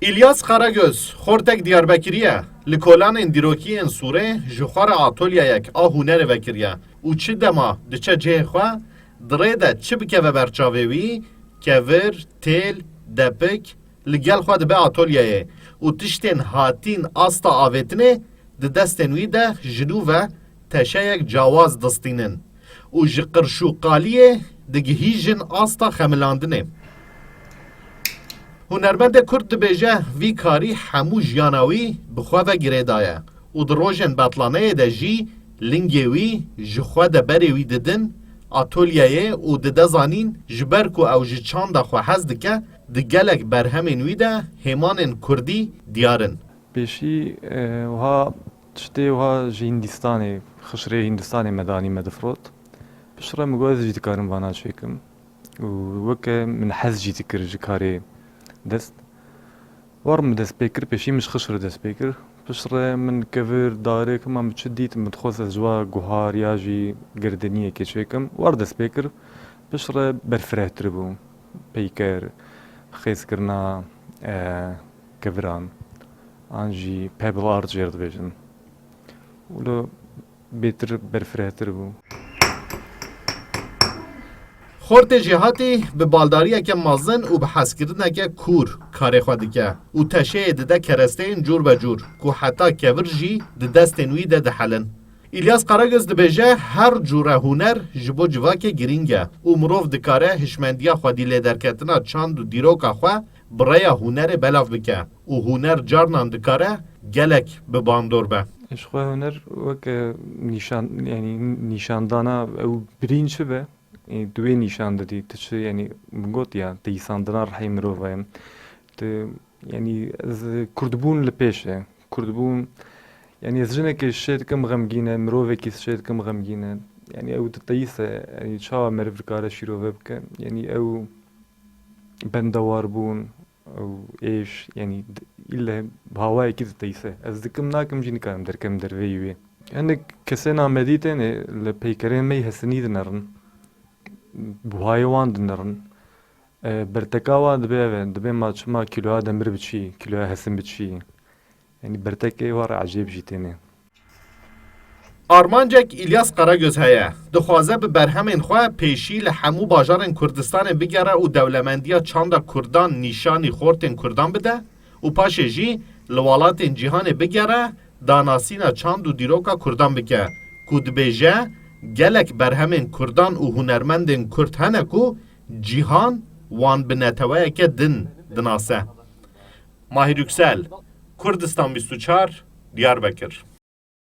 İlyas Karagöz, Xortek Diyarbakır'ya, li kolanên dîrokiyên Sûrê ji xwara atolyayek a hunerê vekiriye û çi dema diçe cihê xwe, dirê de çi bikeve berçavê wî, kevir, têl, depik, li gel xwe dibe atolyayê û tiştên hatîn asta avêtinê di destên wî de ji nû ve teşeyek cawaz distînin û ji qirşûqaliyê digihîjin asta xemilandinê. Hunermendê Kurd dibêje vî karî hemû jiyana wî bi xwe ve girêdaye û di rojên betlaneyê de jî lingê wî ji xwe de berê wî didin atolyayê û dide zanîn ji ber ku ew ji çanda xwe hez dike di gelek berhemên wî de hêmanên Kurdî diyarin. Pêşî wiha tiştê wiha ji Hindistanê, xişirê Hindistanê me danî me difrot. Piştre min got ez jî dikarim vana çêkim û weke min hez jî dikir ji karê dest. War min dest pê kir, pêşî min ji xişirê dest pê kir. Piştre min kevir darê kima min çi dît min dixwest ez ji we guhar ya jî girdiniyekê çêkim. War dest pê kir. Piştre berfirehtir bû. Peyker, xêzkirina keviran. An jî pebble art jê dibêjin. û li bêtir berfirehtir bû. Xortê jî hatî bi baldariyeke mezin û bi hezkirineke kûr karê xwe dike û teşeyê dide keresteyên cûr be cûr ku heta kevir jî di destên wî de dihelin. İlyas Karagöz dibêje her cûre huner ji bo civakê girîng e û mirov dikare hişmendiya xwedî lêderketina çand û dîroka xwe bi rêya hunerê belav bike û huner carnan dikare gelek bi bandor be. Ji xwe huner weke nîşandana ew birîn çi be? Duê nîşan didî, tu çi min got ya dîsandina rihê mirov e. Ez Kurdbûn li pêş e. Kurdbûn ez jinekê şê dikim xemgîn e, mirovekî şê dikim xemgîn e. Ew diteyîs e, çawa meriv dikare şîrove bike. Ew bendewar bûn, ew êş, île hawayekî diteyîs e. Ez dikim nakim jî nikarim derkem derveyî wê. Hinek kesên Amedî tên li peykerên me hesinî dinirin. Buhayê wan dinirin. Berteka wan dibe ev e, dibe ma çima kîloya demir biçî, kîloya hesin biçî. Bertekê war ecêb jî têne. Armancek İlyas Karagöz heye. Dixwaze bi berhemên xwe pêşî li hemû bajarên Kurdistanê bigere û dewlemendiya çanda Kurdan nîşanî xortên Kurdan bide û paşê jî li welatên cîhanê bigere danasîna çand û dîroka Kurdan bike ku dibêje gelek berhemên Kurdan û hunermendên Kurd hene ku cîhan wan bi neteweyeke din dinase. Mahir Yüksel, Kurdistan 24, Diyarbakır.